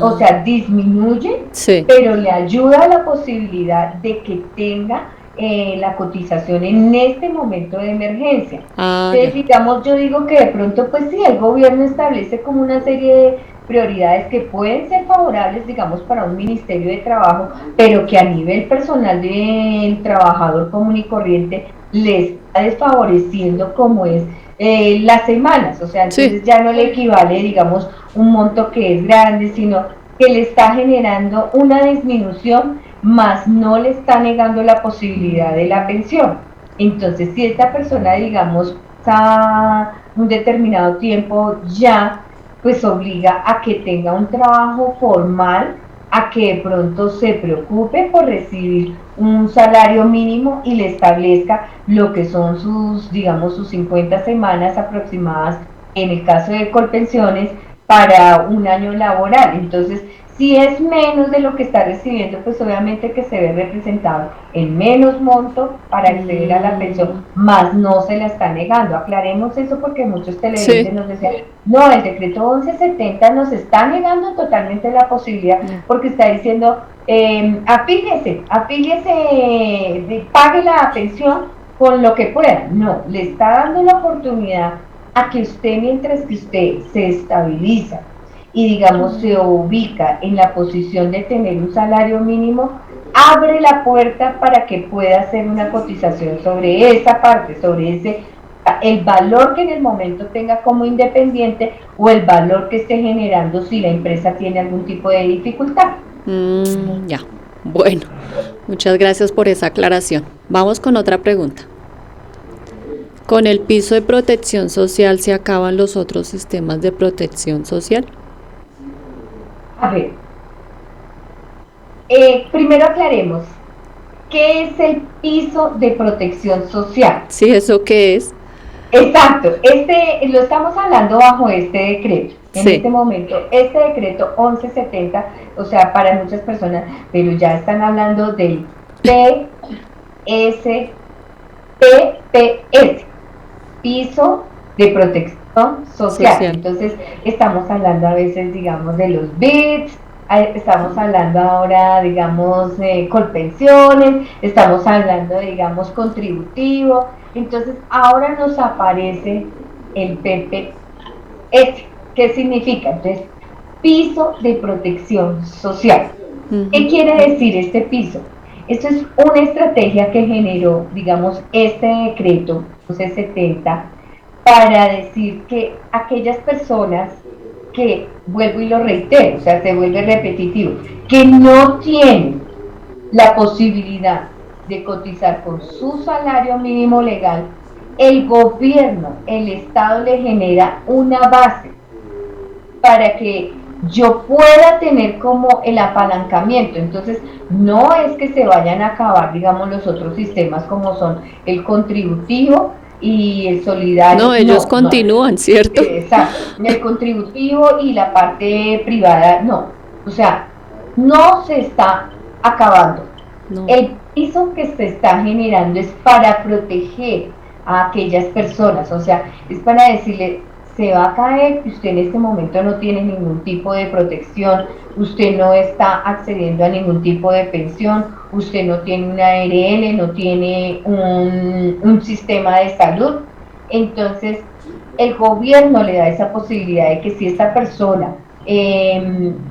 O Ah, sea, disminuye, sí. pero le ayuda a la posibilidad de que tenga la cotización en este momento de emergencia. Ah, Entonces, ya. digamos, yo digo que de pronto, pues sí, el gobierno establece como una serie de prioridades que pueden ser favorables, digamos, para un ministerio de trabajo, pero que a nivel personal del trabajador común y corriente le está desfavoreciendo como es las semanas, o sea, Sí. entonces ya no le equivale, digamos, un monto que es grande, sino que le está generando una disminución, más no le está negando la posibilidad de la pensión. Entonces, si esta persona, digamos, está un determinado tiempo ya, pues obliga a que tenga un trabajo formal, a que de pronto se preocupe por recibir un salario mínimo y le establezca lo que son sus, digamos, sus 50 semanas aproximadas, en el caso de Colpensiones, para un año laboral. Entonces, si es menos de lo que está recibiendo, pues obviamente que se ve representado en menos monto para acceder a la pensión, más no se la está negando. Aclaremos eso porque muchos Sí. televidentes nos decían, no, el decreto 1170 nos está negando totalmente la posibilidad, Ya. porque está diciendo, afíliese, pague la pensión con lo que pueda. No, le está dando la oportunidad a que usted, mientras que usted se estabiliza y digamos se ubica en la posición de tener un salario mínimo, abre la puerta para que pueda hacer una cotización sobre esa parte, sobre ese el valor que en el momento tenga como independiente o el valor que esté generando si la empresa tiene algún tipo de dificultad. Ya. Bueno, muchas gracias por esa aclaración. Vamos con otra pregunta. ¿Con el piso de protección social se acaban los otros sistemas de protección social? A ver, primero aclaremos, ¿qué es el piso de protección social? Sí, ¿eso qué es? Exacto, lo estamos hablando bajo este decreto. En Sí. este momento, este decreto 1170, o sea, para muchas personas, pero ya están hablando del PSPPS, piso de protección social. Social. Entonces, estamos hablando a veces, digamos, de los BITS, estamos hablando ahora, digamos, colpensiones, estamos hablando, digamos, contributivo. Entonces, ahora nos aparece el PPS. ¿Qué significa? Entonces, piso de protección social. ¿Qué quiere decir este piso? Esto es una estrategia que generó, digamos, este decreto 1170 para decir que aquellas personas que, vuelvo y lo reitero, o sea, se vuelve repetitivo, que no tienen la posibilidad de cotizar con su salario mínimo legal, el gobierno, el Estado le genera una base para que yo pueda tener como el apalancamiento. Entonces, no es que se vayan a acabar, digamos, los otros sistemas como son el contributivo y el solidario. No, ellos continúan, ¿cierto? Exacto. El contributivo y la parte privada, no. O sea, no se está acabando. No. El piso que se está generando es para proteger a aquellas personas, o sea, es para decirle, se va a caer, usted en este momento no tiene ningún tipo de protección, usted no está accediendo a ningún tipo de pensión, usted no tiene una ARL, no tiene un sistema de salud. Entonces, el gobierno le da esa posibilidad de que si esta persona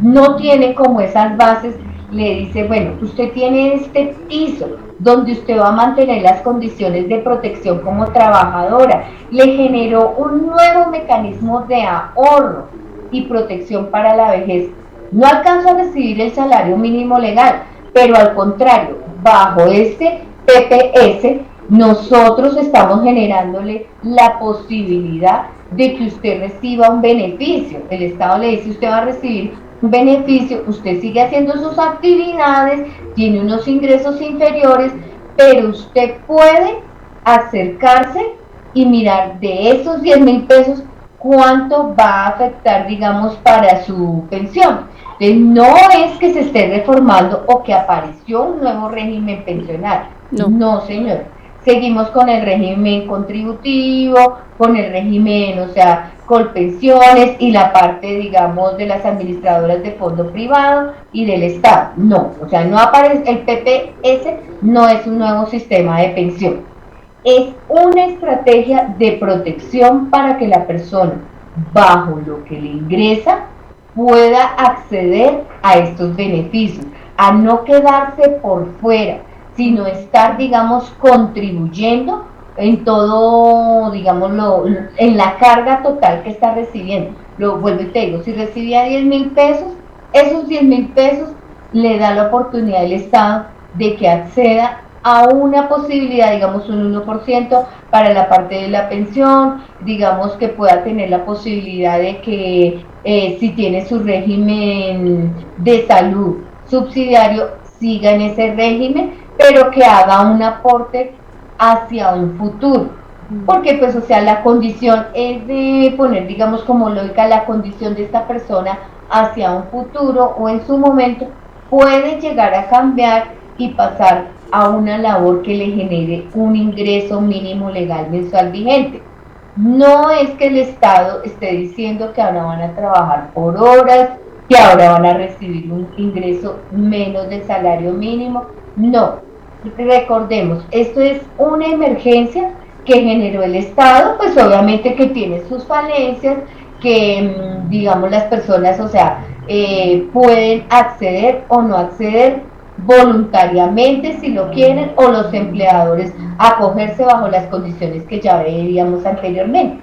no tiene como esas bases, le dice, bueno, usted tiene este piso donde usted va a mantener las condiciones de protección como trabajadora. Le generó un nuevo mecanismo de ahorro y protección para la vejez no alcanzo a recibir el salario mínimo legal, pero al contrario, bajo este PPS, nosotros estamos generándole la posibilidad de que usted reciba un beneficio. El Estado le dice, usted va a recibir un beneficio, usted sigue haciendo sus actividades, tiene unos ingresos inferiores, pero usted puede acercarse y mirar de esos 10.000 pesos cuánto va a afectar, digamos, para su pensión. Entonces, no es que se esté reformando o que apareció un nuevo régimen pensional. No, señor. Seguimos con el régimen contributivo, con el régimen, o sea, Colpensiones y la parte, digamos, de las administradoras de fondo privado y del Estado. No, o sea, no aparece, el PPS no es un nuevo sistema de pensión. Es una estrategia de protección para que la persona, bajo lo que le ingresa, pueda acceder a estos beneficios, a no quedarse por fuera, sino estar, digamos, contribuyendo en todo, digámoslo, en la carga total que está recibiendo. Lo vuelvo y te digo, si recibía 10.000 pesos, esos 10.000 pesos le da la oportunidad al Estado de que acceda a una posibilidad, digamos un 1% para la parte de la pensión, digamos que pueda tener la posibilidad de que si tiene su régimen de salud subsidiario, siga en ese régimen, pero que haga un aporte hacia un futuro. Porque pues, o sea, la condición es de poner, digamos, como lógica, la condición de esta persona hacia un futuro o en su momento puede llegar a cambiar y pasar a una labor que le genere un ingreso mínimo legal mensual vigente. No es que el Estado esté diciendo que ahora van a trabajar por horas, que ahora van a recibir un ingreso menos del salario mínimo. No, recordemos, esto es una emergencia que generó el Estado, pues obviamente que tiene sus falencias, que digamos las personas, o sea, pueden acceder o no acceder voluntariamente si lo quieren, o los empleadores acogerse bajo las condiciones que ya veíamos anteriormente.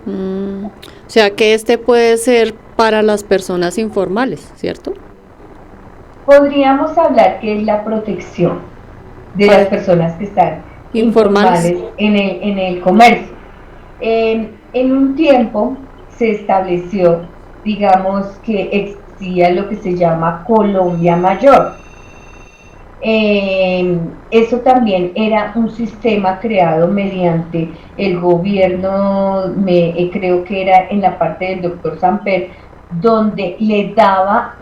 O sea que este puede ser para las personas informales, ¿cierto? Podríamos hablar que es la protección de las personas que están informales en el comercio. En un tiempo se estableció, digamos, que existía lo que se llama Colombia Mayor. Eso también era un sistema creado mediante el gobierno, creo que era en la parte del doctor Samper, donde le daba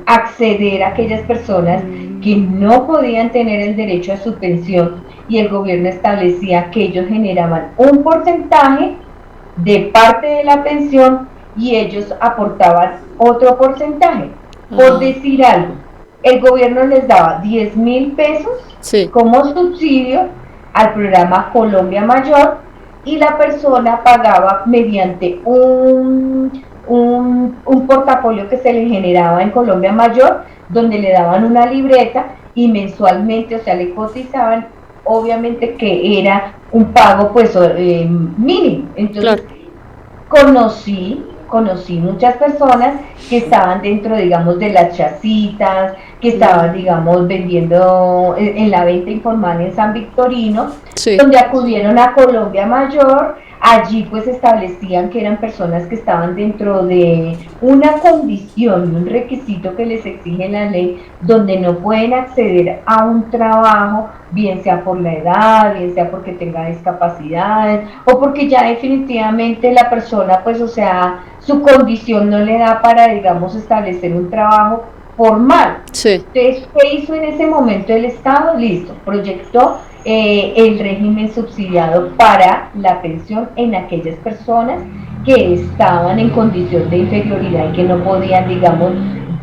acceder a aquellas personas que no podían tener el derecho a su pensión, y el gobierno establecía que ellos generaban un porcentaje de parte de la pensión y ellos aportaban otro porcentaje. Por decir algo, el gobierno les daba 10.000 pesos como subsidio al programa Colombia Mayor, y la persona pagaba mediante un portafolio que se le generaba en Colombia Mayor, donde le daban una libreta y mensualmente, o sea, le cotizaban, obviamente que era un pago pues mínimo. Entonces, conocí muchas personas que estaban dentro, digamos, de las chacitas, que estaban, digamos, vendiendo en la venta informal en San Victorino, donde acudieron a Colombia Mayor. Allí pues establecían que eran personas que estaban dentro de una condición y un requisito que les exige la ley, donde no pueden acceder a un trabajo, bien sea por la edad, bien sea porque tenga discapacidades, o porque ya definitivamente la persona, pues, o sea, su condición no le da para, digamos, establecer un trabajo formal. Entonces, ¿qué hizo en ese momento el Estado? Listo, proyectó el régimen subsidiado para la pensión en aquellas personas que estaban en condición de inferioridad y que no podían, digamos,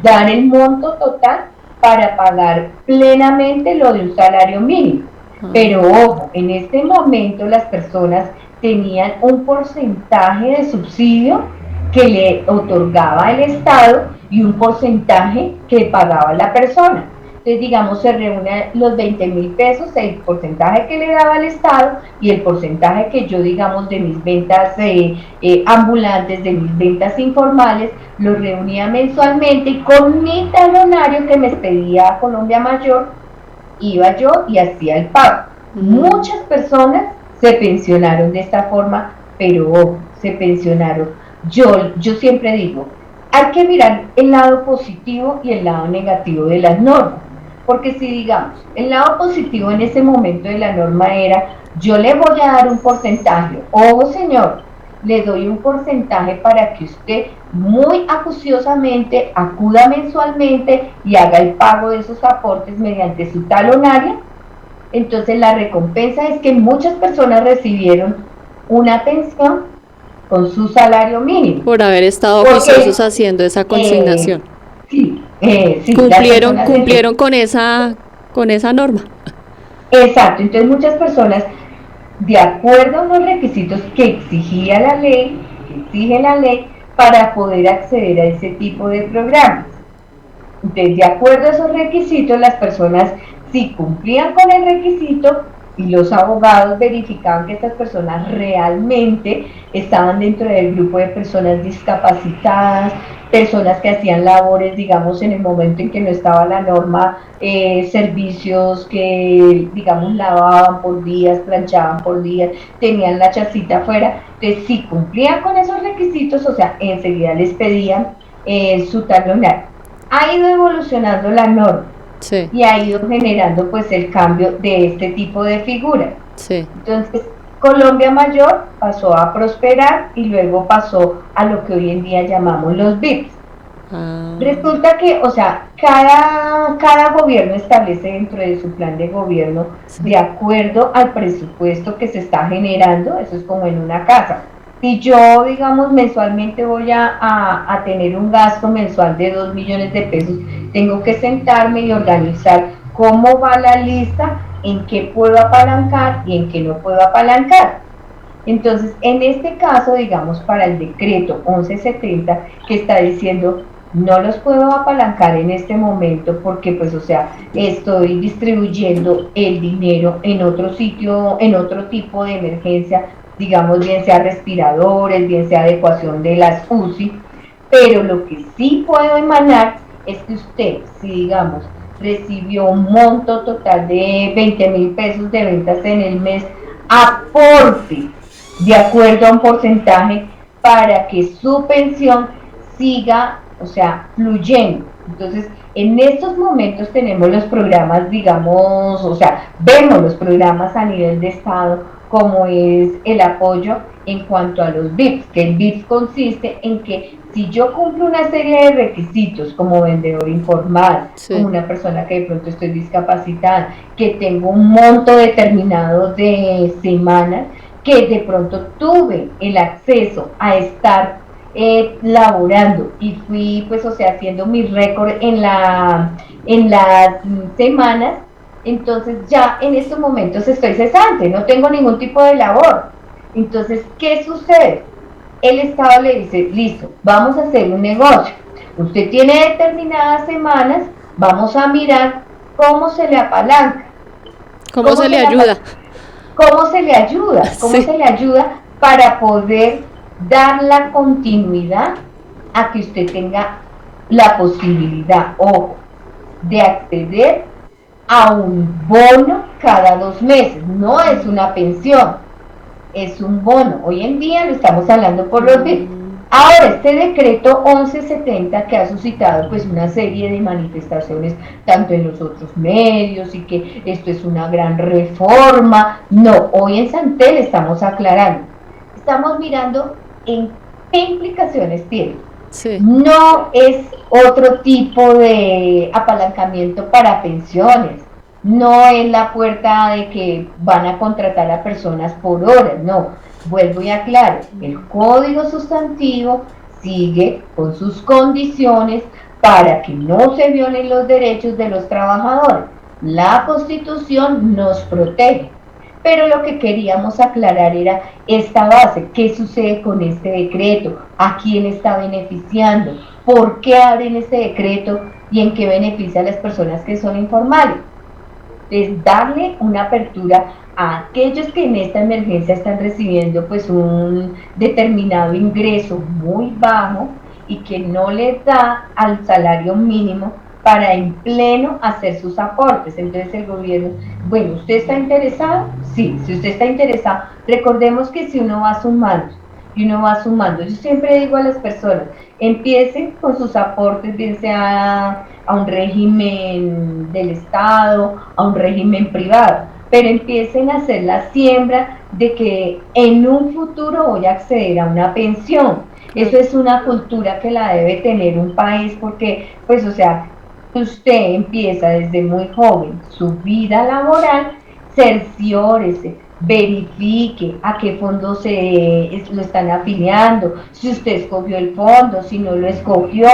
dar el monto total para pagar plenamente lo de un salario mínimo. Pero ojo, en este momento las personas tenían un porcentaje de subsidio que le otorgaba el Estado y un porcentaje que pagaba la persona. Entonces, digamos, se reúnen los 20.000 pesos, el porcentaje que le daba el Estado y el porcentaje que yo, digamos, de mis ventas ambulantes, de mis ventas informales, lo reunía mensualmente y con mi talonario que me expedía Colombia Mayor, iba yo y hacía el pago. Muchas personas se pensionaron de esta forma, pero se pensionaron. Yo siempre digo, hay que mirar el lado positivo y el lado negativo de las normas. Porque si digamos, el lado positivo en ese momento de la norma era, yo le voy a dar un porcentaje, ojo señor, le doy un porcentaje para que usted muy acuciosamente acuda mensualmente y haga el pago de esos aportes mediante su talonario. Entonces la recompensa es que muchas personas recibieron una pensión con su salario mínimo. Por haber estado juiciosos haciendo esa consignación. Sí, cumplieron con esa norma. Exacto, entonces muchas personas, de acuerdo a los requisitos que exigía la ley, que exige la ley, para poder acceder a ese tipo de programas. Entonces, de acuerdo a esos requisitos, las personas sí cumplían con el requisito y los abogados verificaban que estas personas realmente estaban dentro del grupo de personas discapacitadas, personas que hacían labores, digamos, en el momento en que no estaba la norma, servicios que, digamos, lavaban por días, planchaban por días, tenían la chacita afuera. Entonces, si cumplían con esos requisitos, o sea, enseguida les pedían su talonario. Ha ido evolucionando la norma. Sí. Y ha ido generando pues el cambio de este tipo de figura. Sí. Entonces, Colombia Mayor pasó a prosperar y luego pasó a lo que hoy en día llamamos los VIPs. Resulta que, o sea, cada gobierno establece dentro de su plan de gobierno, de acuerdo al presupuesto que se está generando, eso es como en una casa. Si yo, digamos, mensualmente voy a tener un gasto mensual de 2 millones de pesos, tengo que sentarme y organizar cómo va la lista, en qué puedo apalancar y en qué no puedo apalancar. Entonces, en este caso, digamos, para el decreto 1170, que está diciendo, no los puedo apalancar en este momento porque, pues, o sea, estoy distribuyendo el dinero en otro sitio, en otro tipo de emergencia, digamos, bien sea respiradores, bien sea adecuación de las UCI, pero lo que sí puedo emanar es que usted, si digamos, recibió un monto total de 20.000 pesos de ventas en el mes, aporte de acuerdo a un porcentaje para que su pensión siga, o sea, fluyendo. Entonces, en estos momentos tenemos los programas, digamos, o sea, vemos los programas a nivel de Estado, como es el apoyo en cuanto a los VIPs, que el VIPs consiste en que si yo cumplo una serie de requisitos como vendedor informal, como una persona que de pronto estoy discapacitada, que tengo un monto determinado de semanas, que de pronto tuve el acceso a estar laborando y fui, pues, o sea, haciendo mi récord en las semanas, entonces ya en estos momentos estoy cesante, no tengo ningún tipo de labor. Entonces, ¿qué sucede? El Estado le dice, listo, vamos a hacer un negocio. Usted tiene determinadas semanas, vamos a mirar cómo se le apalanca. ¿Cómo se le ayuda? ¿Cómo se le ayuda? ¿Cómo se le ayuda para poder dar la continuidad a que usted tenga la posibilidad, ojo, de acceder a un bono cada 2 meses? No es una pensión, es un bono. Hoy en día lo estamos hablando por los VIPs. Ahora, este decreto 1170 que ha suscitado pues una serie de manifestaciones tanto en los otros medios y que esto es una gran reforma. No, hoy en Santel estamos aclarando, estamos mirando en qué implicaciones tiene. Sí. No es otro tipo de apalancamiento para pensiones, no es la puerta de que van a contratar a personas por horas, no. Vuelvo y aclaro, el código sustantivo sigue con sus condiciones para que no se violen los derechos de los trabajadores. La Constitución nos protege, Pero lo que queríamos aclarar era esta base, qué sucede con este decreto, a quién está beneficiando, por qué abren este decreto y en qué beneficia a las personas que son informales. Es darle una apertura a aquellos que en esta emergencia están recibiendo pues un determinado ingreso muy bajo y que no les da al salario mínimo para en pleno hacer sus aportes. Entonces el gobierno, bueno, ¿usted está interesado? Sí, si usted está interesado, recordemos que si uno va sumando, yo siempre digo a las personas, empiecen con sus aportes, bien sea a un régimen del Estado, a un régimen privado, pero empiecen a hacer la siembra de que en un futuro voy a acceder a una pensión. Eso es una cultura que la debe tener un país porque, pues, o sea, usted empieza desde muy joven su vida laboral, cerciórese, verifique a qué fondo lo están afiliando, si usted escogió el fondo, si no lo escogió,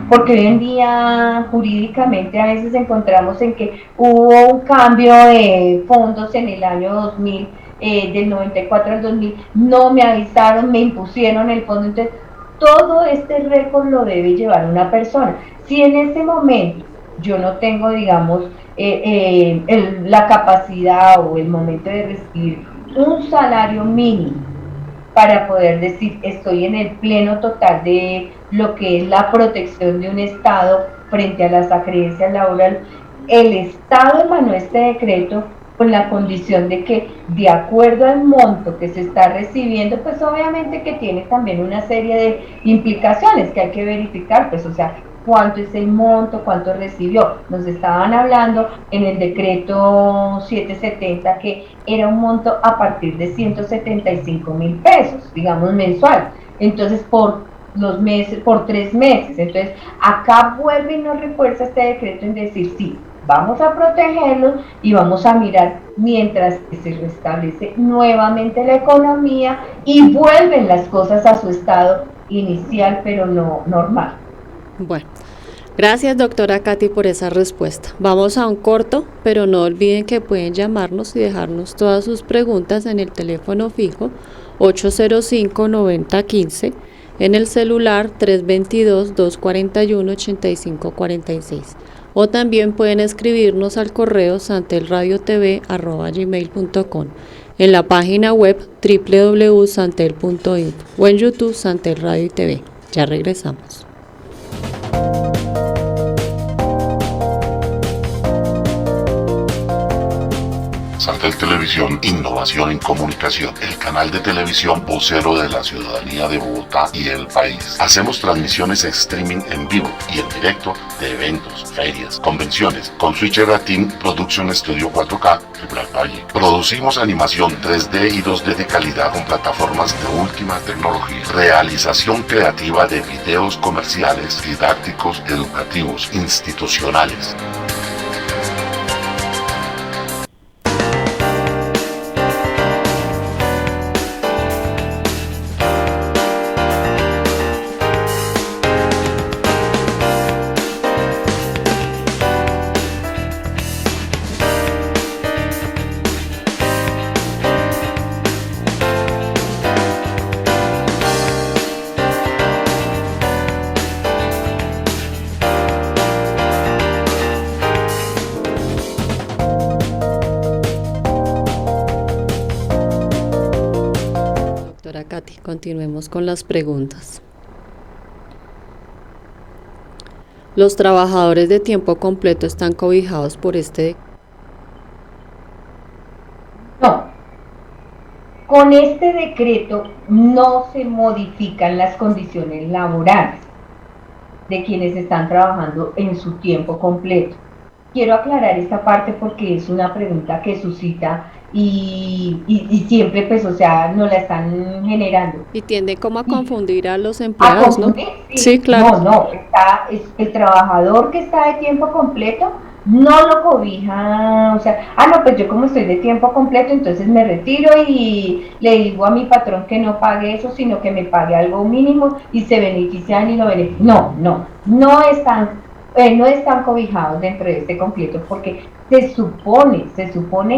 porque hoy en día jurídicamente a veces encontramos en que hubo un cambio de fondos en el año 2000, del 94 al 2000, no me avisaron, me impusieron el fondo, entonces todo este récord lo debe llevar una persona. Si en ese momento yo no tengo, digamos, la capacidad o el momento de recibir un salario mínimo para poder decir estoy en el pleno total de lo que es la protección de un Estado frente a las acreencias laborales, el Estado emanó este decreto con la condición de que de acuerdo al monto que se está recibiendo, pues obviamente que tiene también una serie de implicaciones que hay que verificar, pues o sea, cuánto es el monto, cuánto recibió. Nos estaban hablando en el decreto 770 que era un monto a partir de 175,000 pesos, digamos mensual. Entonces, por 3 meses. Entonces, acá vuelve y nos refuerza este decreto en decir, sí, vamos a protegerlos y vamos a mirar mientras que se restablece nuevamente la economía y vuelven las cosas a su estado inicial, pero no normal. Bueno, gracias doctora Katy por esa respuesta. Vamos a un corto, pero no olviden que pueden llamarnos y dejarnos todas sus preguntas en el teléfono fijo 805-9015, en el celular 322-241-8546. O también pueden escribirnos al correo santelradiotv@gmail.com, en la página web www.santel.info o en YouTube Santel Radio y TV. Ya regresamos. Santel Televisión, innovación en comunicación, el canal de televisión vocero de la ciudadanía de Bogotá y el país. Hacemos transmisiones streaming en vivo y en directo de eventos, ferias, convenciones, con Switcher Team Production Studio 4K de Black Valle. Producimos animación 3D y 2D de calidad con plataformas de última tecnología. Realización creativa de videos comerciales, didácticos, educativos, institucionales. Katy, continuemos con las preguntas. ¿Los trabajadores de tiempo completo están cobijados por este? No. Con este decreto no se modifican las condiciones laborales de quienes están trabajando en su tiempo completo. Quiero aclarar esta parte porque es una pregunta que suscita y siempre, pues, o sea, nos la están generando. Y tiende como a confundir a los empleados, ¿no? Sí, claro. No, es el trabajador que está de tiempo completo no lo cobija, o sea, no, pues yo como estoy de tiempo completo, entonces me retiro y le digo a mi patrón que no pague eso, sino que me pague algo mínimo y se benefician y lo benefician. No están cobijados dentro de este completo porque se supone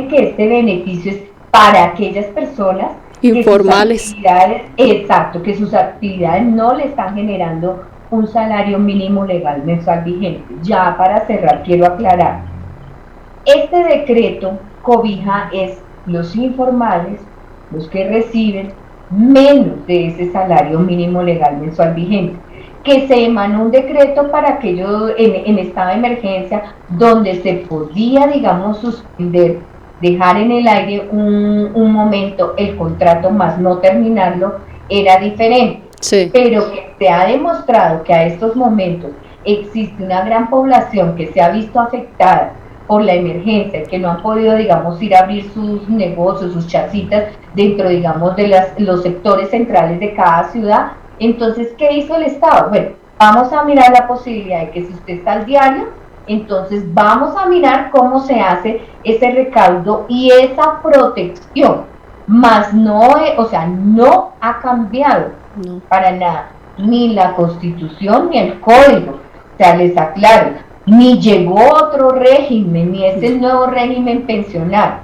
que este beneficio es para aquellas personas informales. Exacto, que sus actividades no le están generando un salario mínimo legal mensual vigente. Ya para cerrar, quiero aclarar, este decreto cobija es los informales, los que reciben menos de ese salario mínimo legal mensual vigente, que se emanó un decreto para aquellos en estado de emergencia donde se podía, digamos, suspender, dejar en el aire un momento el contrato más no terminarlo, era diferente. Sí. Pero que se ha demostrado que a estos momentos existe una gran población que se ha visto afectada por la emergencia, que no han podido, digamos, ir a abrir sus negocios, sus chacitas dentro, digamos, de los sectores centrales de cada ciudad. Entonces, ¿qué hizo el Estado? Bueno, vamos a mirar la posibilidad de que si usted está al diario, entonces vamos a mirar cómo se hace ese recaudo y esa protección, más no, o sea, no ha cambiado para nada, ni la Constitución ni el Código, o sea, les aclaro, ni llegó otro régimen, ni es el nuevo régimen pensional.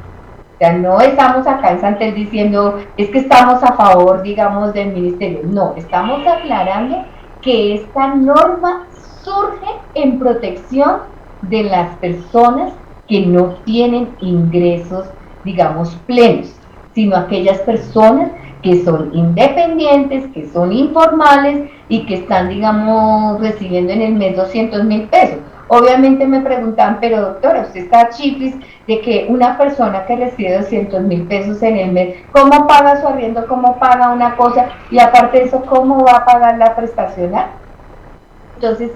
O sea, no estamos acá en Santel diciendo, es que estamos a favor, digamos, del ministerio. No, estamos aclarando que esta norma surge en protección de las personas que no tienen ingresos, digamos, plenos, sino aquellas personas que son independientes, que son informales y que están, digamos, recibiendo en el mes 200.000 pesos. Obviamente me preguntan, pero doctora, usted está chiflis de que una persona que recibe 200.000 pesos en el mes, ¿cómo paga su arriendo? ¿Cómo paga una cosa? Y aparte de eso, ¿cómo va a pagar la prestacional? Entonces,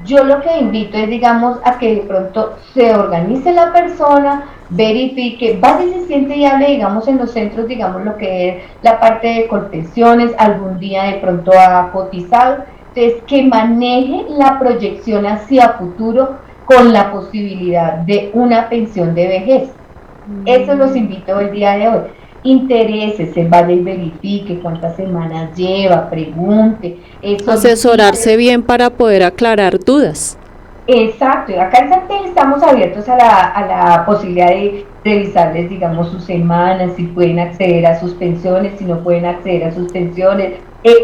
yo lo que invito es, digamos, a que de pronto se organice la persona, verifique, vaya y se siente y hable, digamos, en los centros, digamos, lo que es la parte de Colpensiones, algún día de pronto ha cotizado. Entonces, que maneje la proyección hacia futuro con la posibilidad de una pensión de vejez. Eso los invito el día de hoy. Interésese, vaya y verifique cuántas semanas lleva, pregunte. Asesorarse bien para poder aclarar dudas. Exacto, acá en Santel estamos abiertos a la posibilidad de revisarles, digamos, sus semanas, si pueden acceder a sus pensiones, si no pueden acceder a sus pensiones,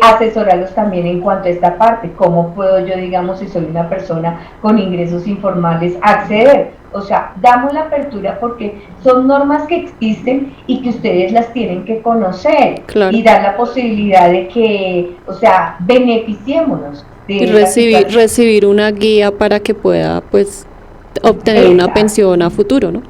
asesorarlos también en cuanto a esta parte, cómo puedo yo, digamos, si soy una persona con ingresos informales, acceder. O sea, damos la apertura porque son normas que existen y que ustedes las tienen que conocer, claro, y dar la posibilidad de que, o sea, beneficiémonos. Y recibir una guía para que pueda, pues, obtener una pensión a futuro, ¿no?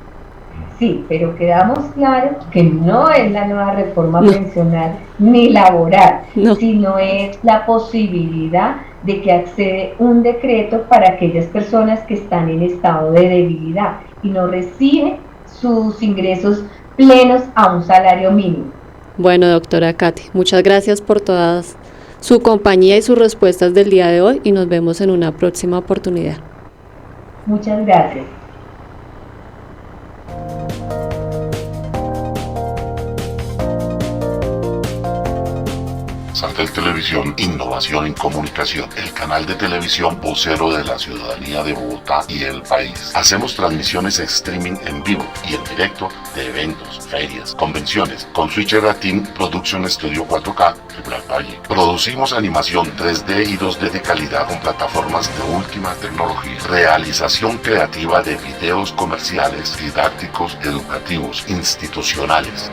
Sí, pero quedamos claros que no es la nueva reforma pensional ni laboral, sino es la posibilidad de que accede un decreto para aquellas personas que están en estado de debilidad y no reciben sus ingresos plenos a un salario mínimo. Bueno, doctora Katy, muchas gracias por todas su compañía y sus respuestas del día de hoy y nos vemos en una próxima oportunidad. Muchas gracias. Santel Televisión, innovación en comunicación, el canal de televisión vocero de la ciudadanía de Bogotá y el país. Hacemos transmisiones streaming en vivo y en directo de eventos, ferias, convenciones, con Switcher Team Production Studio 4K de Black Valle. Producimos animación 3D y 2D de calidad con plataformas de última tecnología. Realización creativa de videos comerciales, didácticos, educativos, institucionales.